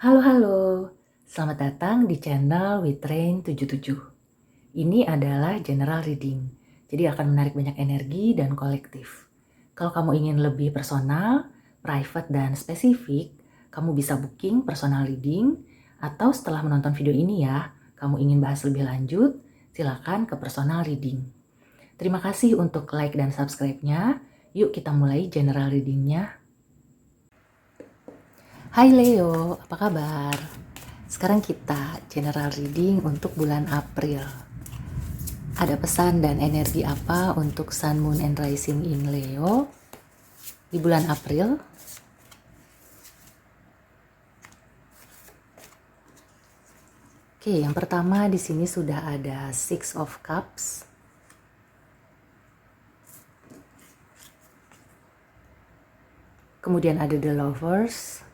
Halo, selamat datang di channel Witrain 77. Ini adalah general reading, jadi akan menarik banyak energi dan kolektif. Kalau kamu ingin lebih personal, private, dan spesifik, kamu bisa booking personal reading, atau setelah menonton video ini ya, kamu ingin bahas lebih lanjut, silakan ke personal reading. Terima kasih untuk like dan subscribe-nya. Yuk kita mulai general reading-nya. Hai Leo, apa kabar? Sekarang kita general reading untuk bulan April. Ada pesan dan energi apa untuk Sun, Moon, and Rising in Leo di bulan April? Oke, yang pertama di sini sudah ada Six of Cups. Kemudian ada The Lovers.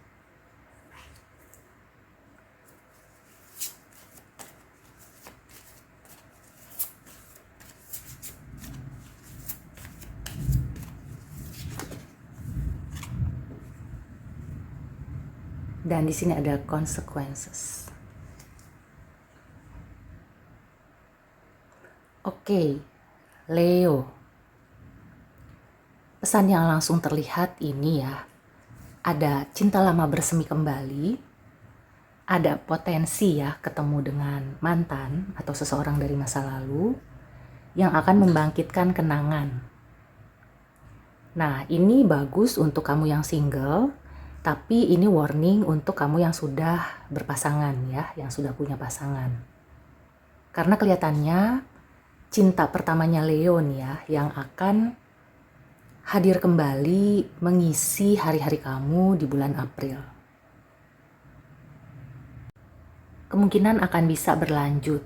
Dan di sini ada Consequences. Oke, Leo. Pesan yang langsung terlihat ini ya, ada cinta lama bersemi kembali, ada potensi ya ketemu dengan mantan atau seseorang dari masa lalu yang akan membangkitkan kenangan. Nah, ini bagus untuk kamu yang single, tapi ini warning untuk kamu yang sudah berpasangan ya, yang sudah punya pasangan. Karena kelihatannya cinta pertamanya Leo nih ya, yang akan hadir kembali mengisi hari-hari kamu di bulan April. Kemungkinan akan bisa berlanjut.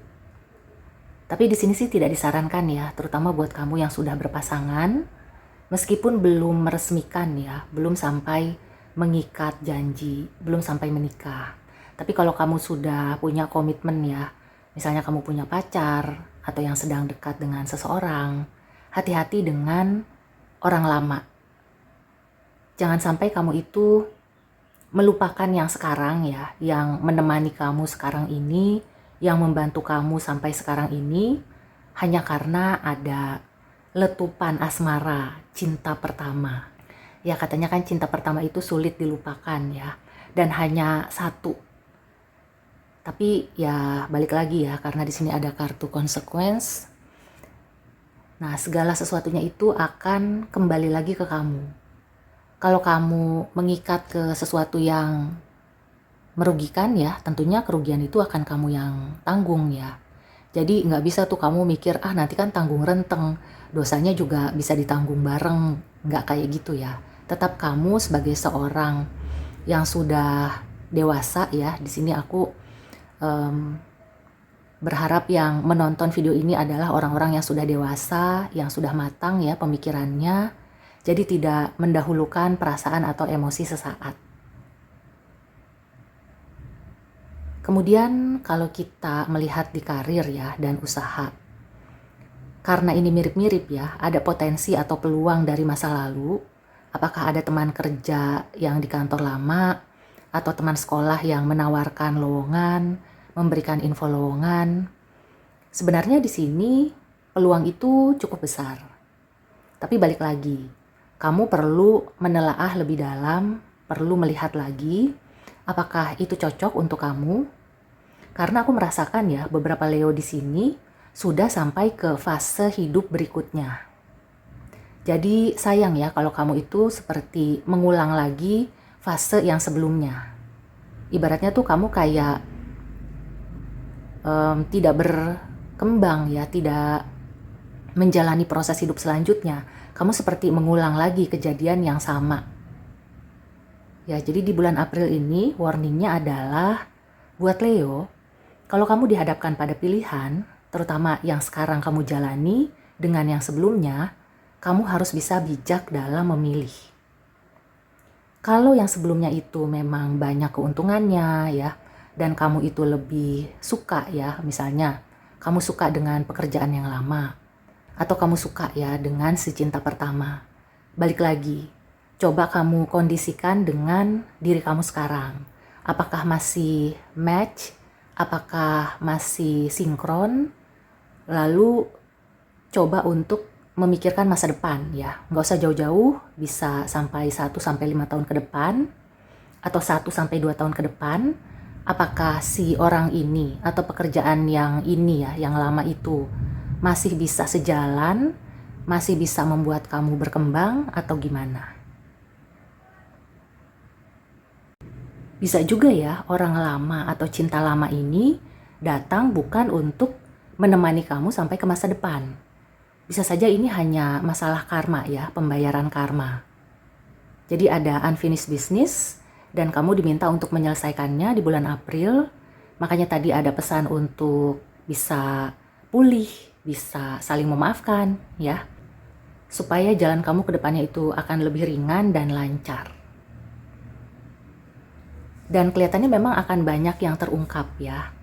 Tapi di sini sih tidak disarankan ya, terutama buat kamu yang sudah berpasangan, meskipun belum meresmikan ya, belum sampai mengikat janji, belum sampai menikah. Tapi kalau kamu sudah punya komitmen ya, misalnya kamu punya pacar atau yang sedang dekat dengan seseorang, hati-hati dengan orang lama. Jangan sampai kamu itu melupakan yang sekarang ya, yang menemani kamu sekarang ini, yang membantu kamu sampai sekarang ini, hanya karena ada letupan asmara, cinta pertama. Ya katanya kan cinta pertama itu sulit dilupakan ya, dan hanya satu. Tapi ya balik lagi ya, karena di sini ada kartu consequence. Nah, segala sesuatunya itu akan kembali lagi ke kamu. Kalau kamu mengikat ke sesuatu yang merugikan ya, tentunya kerugian itu akan kamu yang tanggung ya. Jadi nggak bisa tuh kamu mikir, nanti kan tanggung renteng, dosanya juga bisa ditanggung bareng, nggak kayak gitu ya. Tetap kamu sebagai seorang yang sudah dewasa ya, di sini aku berharap yang menonton video ini adalah orang-orang yang sudah dewasa, yang sudah matang ya pemikirannya, jadi tidak mendahulukan perasaan atau emosi sesaat. Kemudian kalau kita melihat di karir ya dan usaha, karena ini mirip-mirip ya, ada potensi atau peluang dari masa lalu, apakah ada teman kerja yang di kantor lama, atau teman sekolah yang menawarkan lowongan, memberikan info lowongan. Sebenarnya di sini peluang itu cukup besar. Tapi balik lagi, kamu perlu menelaah lebih dalam, perlu melihat lagi, apakah itu cocok untuk kamu? Karena aku merasakan ya, beberapa Leo di sini sudah sampai ke fase hidup berikutnya. Jadi sayang ya kalau kamu itu seperti mengulang lagi fase yang sebelumnya. Ibaratnya tuh kamu kayak tidak berkembang ya, tidak menjalani proses hidup selanjutnya. Kamu seperti mengulang lagi kejadian yang sama. Ya, jadi di bulan April ini warningnya adalah buat Leo, kalau kamu dihadapkan pada pilihan, terutama yang sekarang kamu jalani dengan yang sebelumnya, kamu harus bisa bijak dalam memilih. Kalau yang sebelumnya itu memang banyak keuntungannya ya, dan kamu itu lebih suka ya, misalnya kamu suka dengan pekerjaan yang lama, atau kamu suka ya dengan si cinta pertama. Balik lagi, coba kamu kondisikan dengan diri kamu sekarang. Apakah masih match? Apakah masih sinkron? Lalu coba untuk memikirkan masa depan ya. Nggak usah jauh-jauh, bisa sampai 1-5 tahun ke depan, atau 1-2 tahun ke depan. Apakah si orang ini atau pekerjaan yang ini ya, yang lama itu masih bisa sejalan, masih bisa membuat kamu berkembang atau gimana? Bisa juga ya orang lama atau cinta lama ini datang bukan untuk menemani kamu sampai ke masa depan. Bisa saja ini hanya masalah karma ya, pembayaran karma. Jadi ada unfinished business dan kamu diminta untuk menyelesaikannya di bulan April. Makanya tadi ada pesan untuk bisa pulih, bisa saling memaafkan ya. Supaya jalan kamu ke depannya itu akan lebih ringan dan lancar. Dan kelihatannya memang akan banyak yang terungkap ya.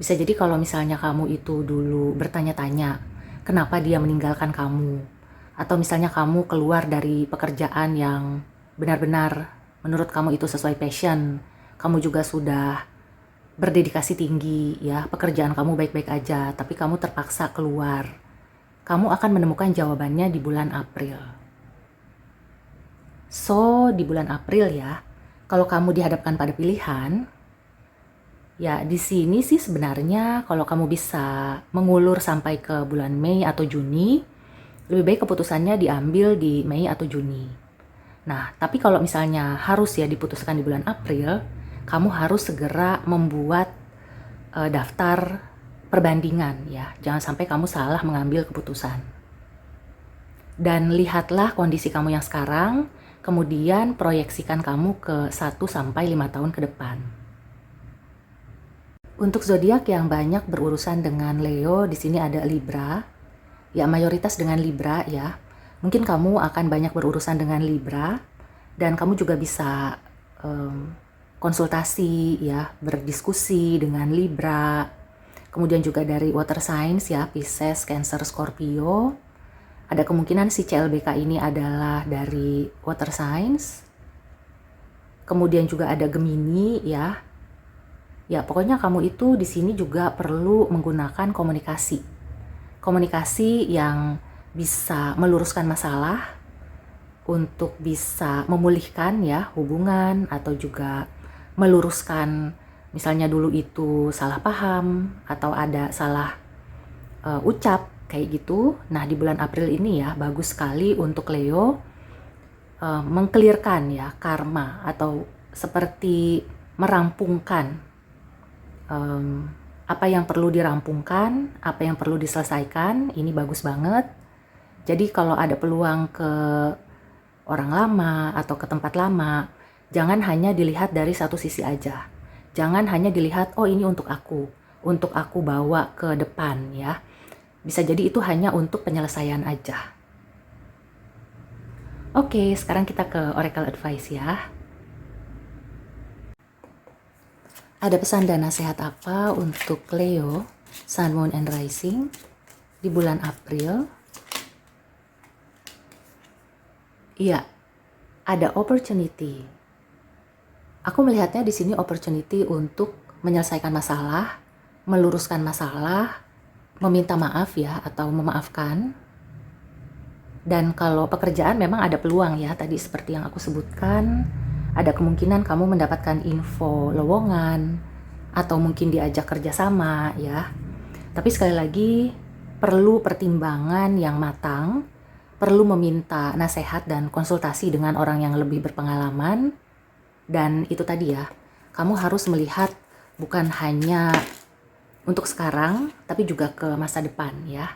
Bisa jadi kalau misalnya kamu itu dulu bertanya-tanya, kenapa dia meninggalkan kamu? Atau misalnya kamu keluar dari pekerjaan yang benar-benar menurut kamu itu sesuai passion. Kamu juga sudah berdedikasi tinggi ya, pekerjaan kamu baik-baik aja, tapi kamu terpaksa keluar. Kamu akan menemukan jawabannya di bulan April. So, di bulan April ya, kalau kamu dihadapkan pada pilihan, ya di sini sih sebenarnya kalau kamu bisa mengulur sampai ke bulan Mei atau Juni, lebih baik keputusannya diambil di Mei atau Juni. Nah, tapi kalau misalnya harus ya diputuskan di bulan April, kamu harus segera membuat daftar perbandingan ya. Jangan sampai kamu salah mengambil keputusan. Dan lihatlah kondisi kamu yang sekarang, kemudian proyeksikan kamu ke 1-5 tahun ke depan. Untuk zodiak yang banyak berurusan dengan Leo, di sini ada Libra. Ya, mayoritas dengan Libra ya. Mungkin kamu akan banyak berurusan dengan Libra dan kamu juga bisa konsultasi ya, berdiskusi dengan Libra. Kemudian juga dari water signs ya, Pisces, Cancer, Scorpio. Ada kemungkinan si CLBK ini adalah dari water signs. Kemudian juga ada Gemini ya. Ya, pokoknya kamu itu di sini juga perlu menggunakan komunikasi. Komunikasi yang bisa meluruskan masalah, untuk bisa memulihkan ya hubungan, atau juga meluruskan misalnya dulu itu salah paham atau ada salah ucap kayak gitu. Nah, di bulan April ini ya bagus sekali untuk Leo mengklirkan ya karma, atau seperti merampungkan apa yang perlu dirampungkan, apa yang perlu diselesaikan. Ini bagus banget. Jadi kalau ada peluang ke orang lama atau ke tempat lama, jangan hanya dilihat dari satu sisi aja. Jangan hanya dilihat, oh ini untuk aku bawa ke depan ya. Bisa jadi itu hanya untuk penyelesaian aja. Oke, sekarang kita ke Oracle Advice ya. Ada pesan dan nasihat apa untuk Leo, Sun, Moon, and Rising di bulan April? Iya, ada opportunity. Aku melihatnya di sini opportunity untuk menyelesaikan masalah, meluruskan masalah, meminta maaf ya, atau memaafkan. Dan kalau pekerjaan memang ada peluang ya, tadi seperti yang aku sebutkan, ada kemungkinan kamu mendapatkan info lowongan, atau mungkin diajak kerjasama ya. Tapi sekali lagi, perlu pertimbangan yang matang, perlu meminta nasihat dan konsultasi dengan orang yang lebih berpengalaman. Dan itu tadi ya, kamu harus melihat bukan hanya untuk sekarang, tapi juga ke masa depan ya.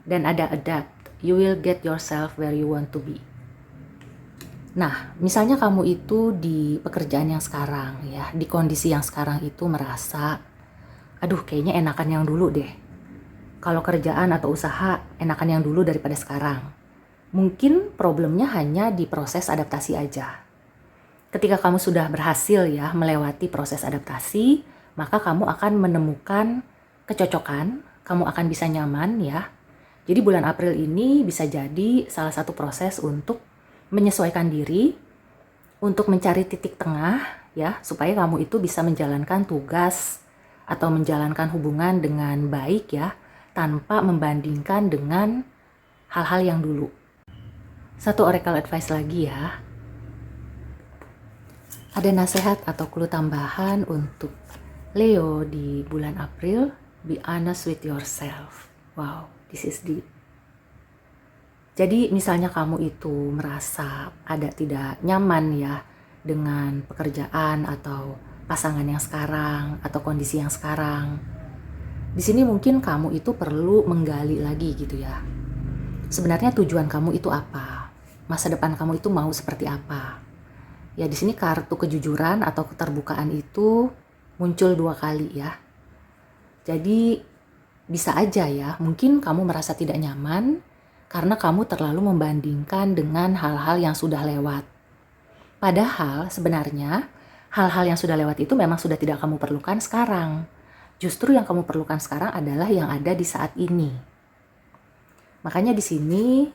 Dan ada adapt, you will get yourself where you want to be. Nah, misalnya kamu itu di pekerjaan yang sekarang ya, di kondisi yang sekarang itu merasa, aduh kayaknya enakan yang dulu deh. Kalau kerjaan atau usaha, enakan yang dulu daripada sekarang. Mungkin problemnya hanya di proses adaptasi aja. Ketika kamu sudah berhasil ya melewati proses adaptasi, maka kamu akan menemukan kecocokan, kamu akan bisa nyaman ya. Jadi bulan April ini bisa jadi salah satu proses untuk menyesuaikan diri, untuk mencari titik tengah ya, supaya kamu itu bisa menjalankan tugas atau menjalankan hubungan dengan baik ya, tanpa membandingkan dengan hal-hal yang dulu. Satu oracle advice lagi ya. Ada nasihat atau clue tambahan untuk Leo di bulan April. Be honest with yourself. Wow, this is deep. Jadi misalnya kamu itu merasa ada tidak nyaman ya dengan pekerjaan atau pasangan yang sekarang atau kondisi yang sekarang. Di sini mungkin kamu itu perlu menggali lagi gitu ya. Sebenarnya tujuan kamu itu apa? Masa depan kamu itu mau seperti apa? Ya di sini kartu kejujuran atau keterbukaan itu muncul 2 kali ya. Jadi bisa aja ya, mungkin kamu merasa tidak nyaman karena kamu terlalu membandingkan dengan hal-hal yang sudah lewat. Padahal sebenarnya hal-hal yang sudah lewat itu memang sudah tidak kamu perlukan sekarang. Justru yang kamu perlukan sekarang adalah yang ada di saat ini. Makanya di sini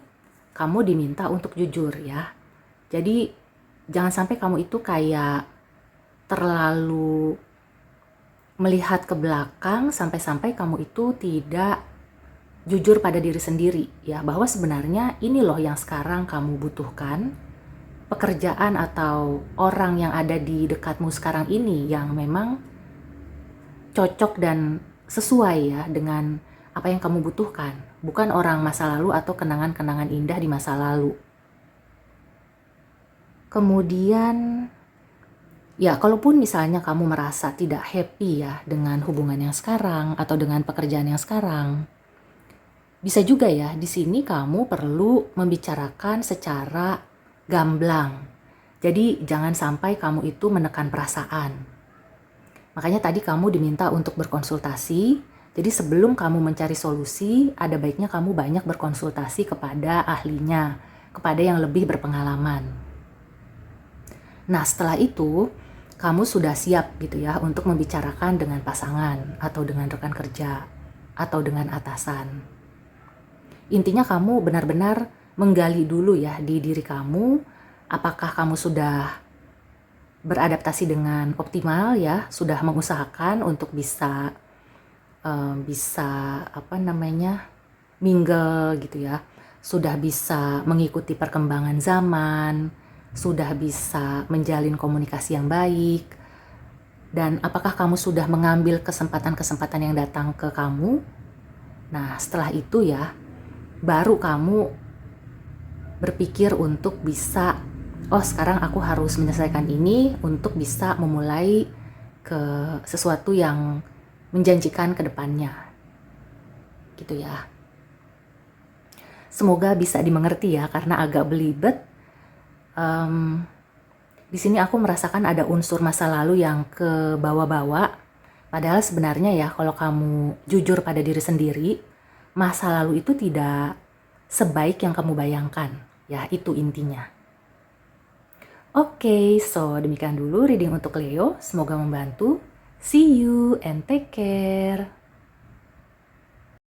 kamu diminta untuk jujur ya. Jadi jangan sampai kamu itu kayak terlalu melihat ke belakang sampai-sampai kamu itu tidak jujur pada diri sendiri ya, bahwa sebenarnya ini loh yang sekarang kamu butuhkan. Pekerjaan atau orang yang ada di dekatmu sekarang ini yang memang cocok dan sesuai ya dengan apa yang kamu butuhkan, bukan orang masa lalu atau kenangan-kenangan indah di masa lalu. Kemudian ya, kalaupun misalnya kamu merasa tidak happy ya dengan hubungan yang sekarang atau dengan pekerjaan yang sekarang, bisa juga ya di sini kamu perlu membicarakan secara gamblang. Jadi jangan sampai kamu itu menekan perasaan. Makanya tadi kamu diminta untuk berkonsultasi. Jadi sebelum kamu mencari solusi, ada baiknya kamu banyak berkonsultasi kepada ahlinya, kepada yang lebih berpengalaman. Nah setelah itu kamu sudah siap gitu ya untuk membicarakan dengan pasangan atau dengan rekan kerja atau dengan atasan. Intinya kamu benar-benar menggali dulu ya di diri kamu, apakah kamu sudah beradaptasi dengan optimal ya, sudah mengusahakan untuk bisa mingle gitu ya, sudah bisa mengikuti perkembangan zaman, sudah bisa menjalin komunikasi yang baik, dan apakah kamu sudah mengambil kesempatan-kesempatan yang datang ke kamu. Nah setelah itu ya baru kamu berpikir untuk bisa, oh sekarang aku harus menyelesaikan ini untuk bisa memulai ke sesuatu yang menjanjikan ke depannya gitu ya. Semoga bisa dimengerti ya, karena agak belibet. Di sini aku merasakan ada unsur masa lalu yang ke bawa-bawa. Padahal sebenarnya ya kalau kamu jujur pada diri sendiri, masa lalu itu tidak sebaik yang kamu bayangkan. Ya itu intinya. Oke, so demikian dulu reading untuk Leo. Semoga membantu. See you and take care.